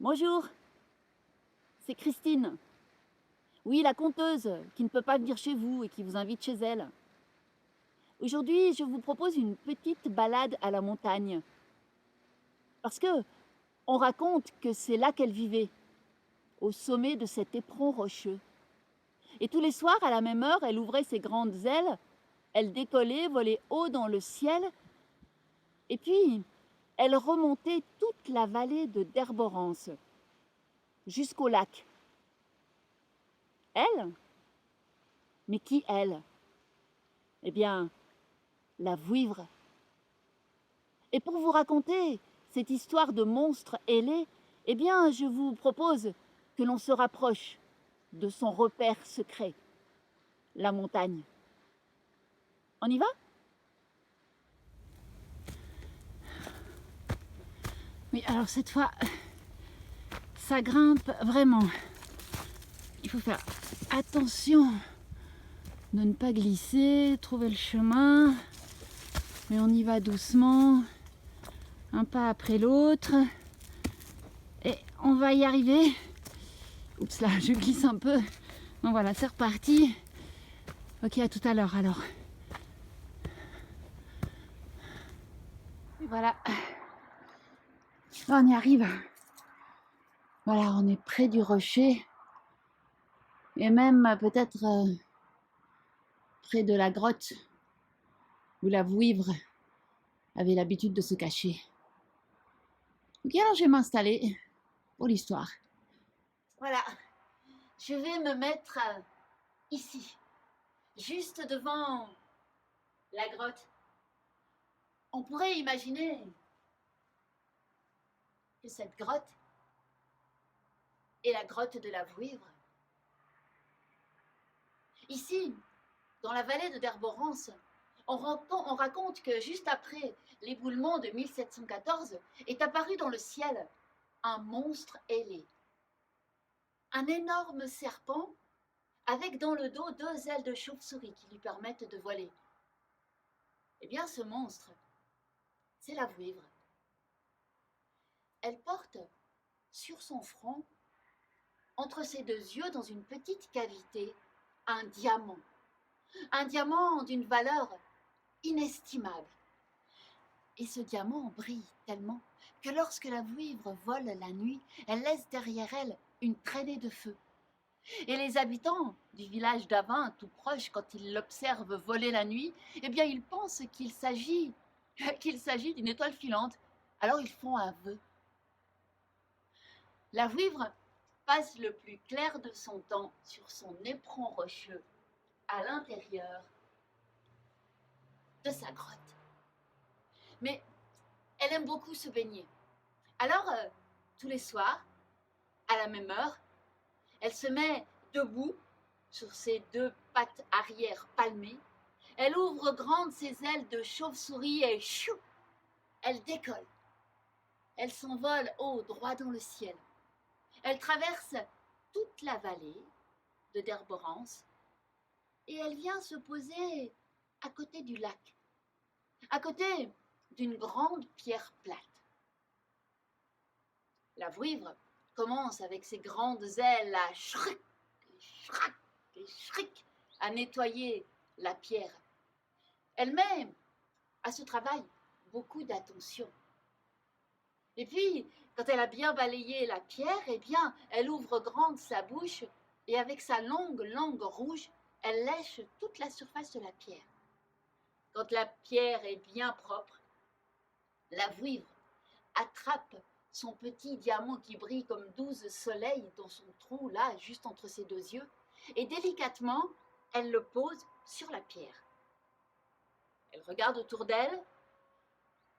Bonjour, c'est Christine. Oui, la conteuse qui ne peut pas venir chez vous et qui vous invite chez elle. Aujourd'hui, je vous propose une petite balade à la montagne. Parce que on raconte que c'est là qu'elle vivait, au sommet de cet éperon rocheux. Et tous les soirs, à la même heure, elle ouvrait ses grandes ailes, elle décollait, volait haut dans le ciel, et puis elle remontait toute la vallée de Derborance, jusqu'au lac. Elle? Mais qui elle? Eh bien, la vouivre. Et pour vous raconter cette histoire de monstre ailé, eh bien, je vous propose que l'on se rapproche de son repère secret, la montagne. On y va? Oui, alors cette fois, ça grimpe vraiment. Il faut faire attention de ne pas glisser, trouver le chemin. Mais on y va doucement, un pas après l'autre. Et on va y arriver. Oups là, je glisse un peu. Bon voilà, c'est reparti. Ok, à tout à l'heure alors. Et voilà. Là, on y arrive. Voilà, on est près du rocher. Et même peut-être près de la grotte où la vouivre avait l'habitude de se cacher. Ok, alors je vais m'installer pour l'histoire. Voilà, je vais me mettre ici, juste devant la grotte. On pourrait imaginer que cette grotte est la grotte de la vouivre. Ici, dans la vallée de Derborance, on raconte que juste après l'éboulement de 1714 est apparu dans le ciel un monstre ailé. Un énorme serpent avec dans le dos 2 ailes de chauve-souris qui lui permettent de voler. Eh bien, ce monstre, c'est la vouivre. Elle porte sur son front, entre ses 2 yeux, dans une petite cavité, un diamant d'une valeur inestimable. Et ce diamant brille tellement que lorsque la vouivre vole la nuit, elle laisse derrière elle une traînée de feu. Et les habitants du village d'Avin, tout proche, quand ils l'observent voler la nuit, eh bien ils pensent qu'il s'agit d'une étoile filante. Alors ils font un vœu. La vouivre passe le plus clair de son temps sur son éperon rocheux, à l'intérieur de sa grotte. Mais elle aime beaucoup se baigner. Alors, tous les soirs, à la même heure, elle se met debout sur ses 2 pattes arrière palmées. Elle ouvre grandes ses ailes de chauve-souris et chou, elle décolle. Elle s'envole haut, droit dans le ciel. Elle traverse toute la vallée de Derborance et elle vient se poser à côté du lac, à côté d'une grande pierre plate. La vouivre commence avec ses grandes ailes à shric, et shrac, et shric, à nettoyer la pierre. Elle met à ce travail beaucoup d'attention. Et puis, quand elle a bien balayé la pierre, eh bien, elle ouvre grande sa bouche et avec sa longue langue rouge, elle lèche toute la surface de la pierre. Quand la pierre est bien propre, la vouivre attrape son petit diamant qui brille comme 12 soleils dans son trou, là, juste entre ses 2 yeux, et délicatement, elle le pose sur la pierre. Elle regarde autour d'elle.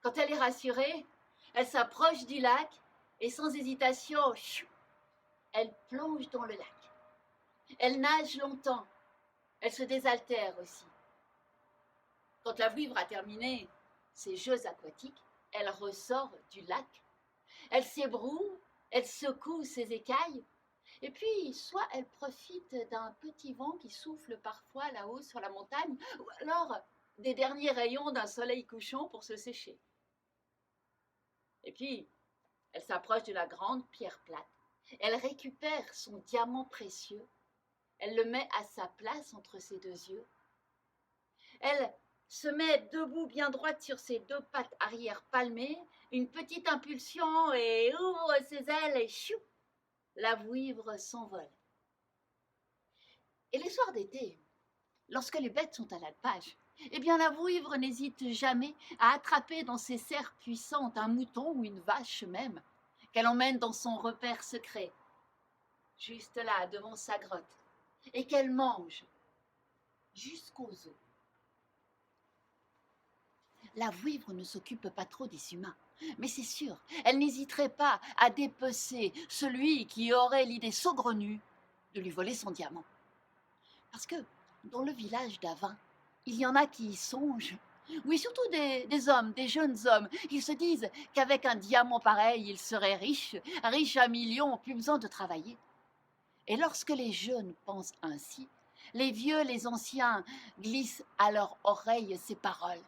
Quand elle est rassurée, elle s'approche du lac et sans hésitation, elle plonge dans le lac. Elle nage longtemps. Elle se désaltère aussi. Quand la vouivre a terminé ses jeux aquatiques, elle ressort du lac. Elle s'ébroue, elle secoue ses écailles, et puis soit elle profite d'un petit vent qui souffle parfois là-haut sur la montagne, ou alors des derniers rayons d'un soleil couchant pour se sécher. Et puis, Elle s'approche de la grande pierre plate. Elle récupère son diamant précieux. Elle le met à sa place entre ses deux yeux. Elle se met debout bien droite sur ses deux pattes arrière palmées, une petite impulsion et ouvre ses ailes et chou, la vouivre s'envole. Et les soirs d'été, lorsque les bêtes sont à l'alpage, eh bien la vouivre n'hésite jamais à attraper dans ses serres puissantes un mouton ou une vache même, qu'elle emmène dans son repère secret, juste là devant sa grotte, et qu'elle mange jusqu'aux os. La vouivre ne s'occupe pas trop des humains, mais c'est sûr, elle n'hésiterait pas à dépecer celui qui aurait l'idée saugrenue de lui voler son diamant. Parce que dans le village d'Avin, il y en a qui y songent. Oui, surtout des hommes, des jeunes hommes. Ils se disent qu'avec un diamant pareil, ils seraient riches, riches à millions, plus besoin de travailler. Et lorsque les jeunes pensent ainsi, les vieux, les anciens glissent à leur oreille ces paroles.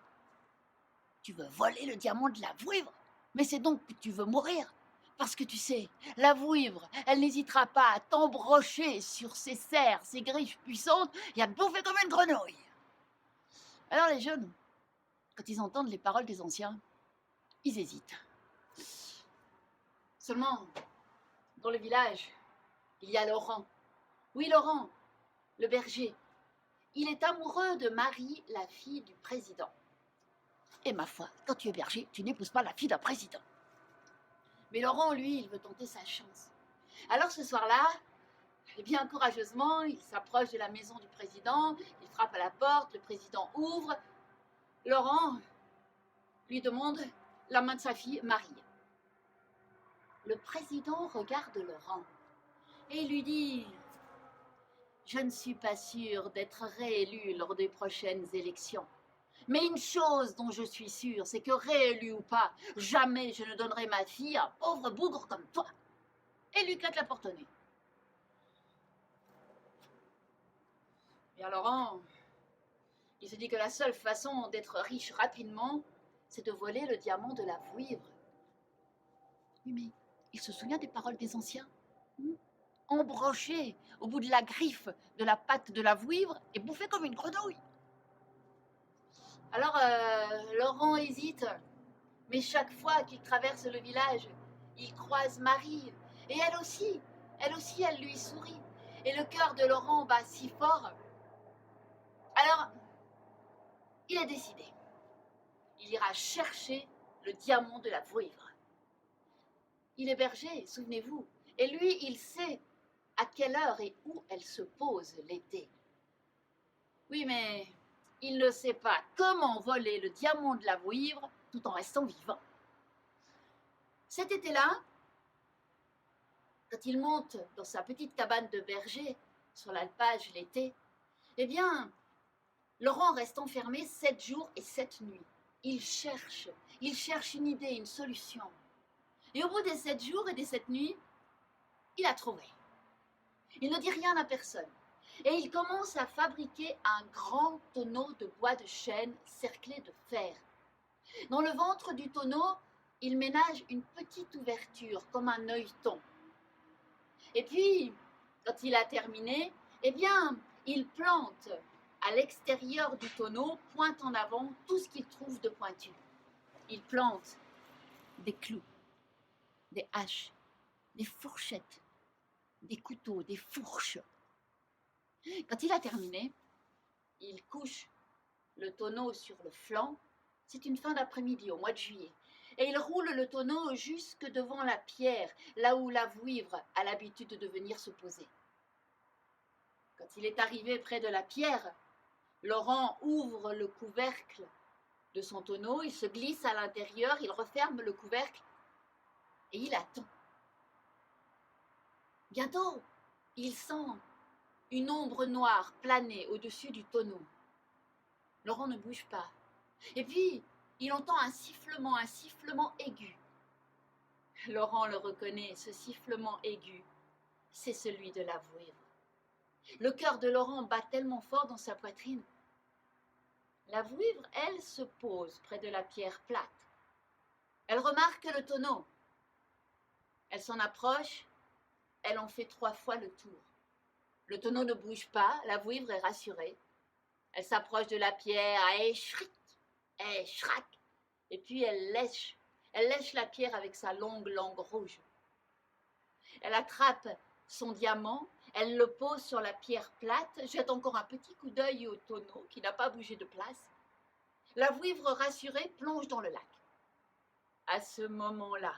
Tu veux voler le diamant de la vouivre, mais c'est donc que tu veux mourir. Parce que tu sais, la vouivre, elle n'hésitera pas à t'embrocher sur ses serres, ses griffes puissantes et à te bouffer comme une grenouille. Alors les jeunes, quand ils entendent les paroles des anciens, ils hésitent. Seulement, dans le village, il y a Laurent. Oui, Laurent, le berger. Il est amoureux de Marie, la fille du président. Et ma foi, quand tu es berger, tu n'épouses pas la fille d'un président. Mais Laurent, lui, il veut tenter sa chance. Alors ce soir-là, eh bien courageusement, il s'approche de la maison du président, il frappe à la porte, le président ouvre. Laurent lui demande la main de sa fille Marie. Le président regarde Laurent et lui dit « Je ne suis pas sûr d'être réélu lors des prochaines élections. Mais une chose dont je suis sûre, c'est que réélu ou pas, jamais je ne donnerai ma fille à un pauvre bougre comme toi. » Et lui claque la porte au nez. Bien Laurent, il se dit que la seule façon d'être riche rapidement, c'est de voler le diamant de la vouivre. Oui, mais il se souvient des paroles des anciens. Embroché au bout de la griffe de la patte de la vouivre et bouffé comme une grenouille. Alors Laurent hésite, mais chaque fois qu'il traverse le village, il croise Marie. Et elle aussi, elle lui sourit. Et le cœur de Laurent bat si fort. Alors, il a décidé. Il ira chercher le diamant de la vouivre. Il est berger, souvenez-vous. Et lui, il sait à quelle heure et où elle se pose l'été. Oui, mais il ne sait pas comment voler le diamant de la vouivre tout en restant vivant. Cet été-là, quand il monte dans sa petite cabane de berger sur l'alpage l'été, eh bien, Laurent reste enfermé 7 jours et 7 nuits. Il cherche une idée, une solution. Et au bout des 7 jours et des 7 nuits, il a trouvé. Il ne dit rien à personne. Et il commence à fabriquer un grand tonneau de bois de chêne cerclé de fer. Dans le ventre du tonneau, il ménage une petite ouverture comme un œilleton. Et puis, quand il a terminé, eh bien, il plante à l'extérieur du tonneau, pointe en avant, tout ce qu'il trouve de pointu. Il plante des clous, des haches, des fourchettes, des couteaux, des fourches. Quand il a terminé, il couche le tonneau sur le flanc. C'est une fin d'après-midi au mois de juillet. Et il roule le tonneau jusque devant la pierre, là où la vouivre a l'habitude de venir se poser. Quand il est arrivé près de la pierre, Laurent ouvre le couvercle de son tonneau, il se glisse à l'intérieur, il referme le couvercle et il attend. Bientôt, il sent une ombre noire planer au-dessus du tonneau. Laurent ne bouge pas. Et puis, il entend un sifflement aigu. Laurent le reconnaît, ce sifflement aigu, c'est celui de la vouivre. Le cœur de Laurent bat tellement fort dans sa poitrine. La vouivre, elle, se pose près de la pierre plate. Elle remarque le tonneau. Elle s'en approche, elle en fait 3 fois le tour. Le tonneau ne bouge pas, la vouivre est rassurée. Elle s'approche de la pierre, et shrac, et puis elle lèche la pierre avec sa longue langue rouge. Elle attrape son diamant, elle le pose sur la pierre plate, jette encore un petit coup d'œil au tonneau qui n'a pas bougé de place. La vouivre rassurée plonge dans le lac. À ce moment-là,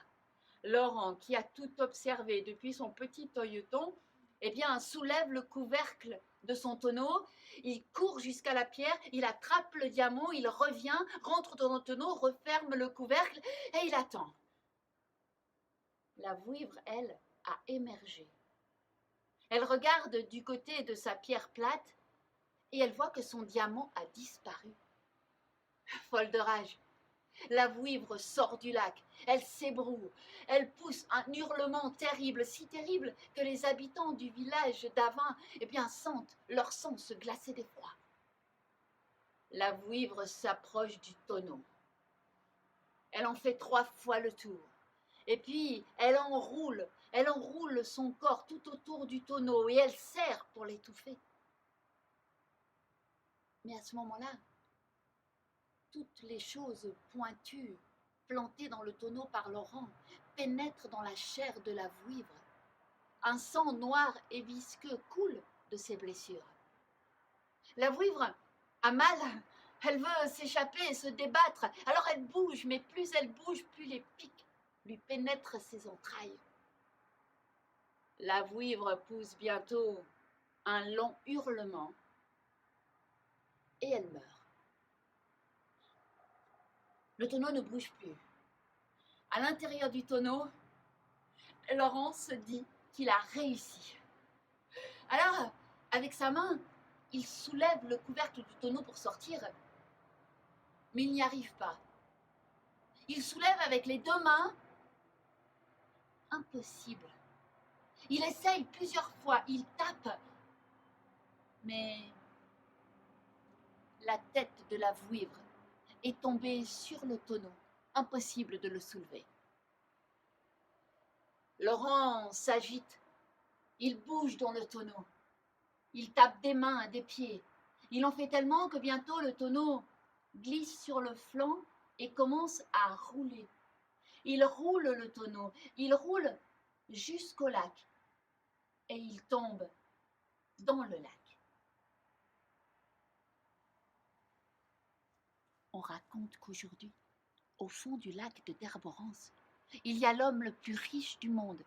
Laurent, qui a tout observé depuis son petit œilleton, eh bien, soulève le couvercle de son tonneau, il court jusqu'à la pierre, il attrape le diamant, il revient, rentre dans le tonneau, referme le couvercle et il attend. La vouivre, elle, a émergé. Elle regarde du côté de sa pierre plate et elle voit que son diamant a disparu. Folle de rage, la vouivre sort du lac, elle s'ébroue, elle pousse un hurlement terrible, si terrible que les habitants du village d'Avin sentent leur sang se glacer d'effroi. La vouivre s'approche du tonneau. Elle en fait 3 fois le tour. Et puis, elle enroule son corps tout autour du tonneau et elle serre pour l'étouffer. Mais à ce moment-là, toutes les choses pointues, plantées dans le tonneau par Laurent, pénètrent dans la chair de la vouivre. Un sang noir et visqueux coule de ses blessures. La vouivre a mal, elle veut s'échapper et se débattre. Alors elle bouge, mais plus elle bouge, plus les pics lui pénètrent ses entrailles. La vouivre pousse bientôt un long hurlement et elle meurt. Le tonneau ne bouge plus. À l'intérieur du tonneau, Laurent se dit qu'il a réussi. Alors, avec sa main, il soulève le couvercle du tonneau pour sortir, mais il n'y arrive pas. Il soulève avec les 2 mains. Impossible. Il essaye plusieurs fois, il tape, mais la tête de la vouivre est tombée sur le tonneau. Impossible de le soulever. Laurent s'agite, il bouge dans le tonneau, il tape des mains, des pieds. Il en fait tellement que bientôt le tonneau glisse sur le flanc et commence à rouler. Il roule le tonneau, il roule jusqu'au lac et il tombe dans le lac. On raconte qu'aujourd'hui, au fond du lac de Derborance, il y a l'homme le plus riche du monde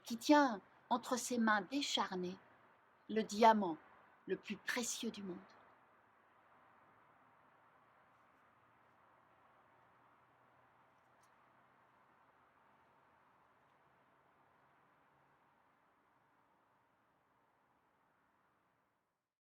qui tient entre ses mains décharnées le diamant le plus précieux du monde.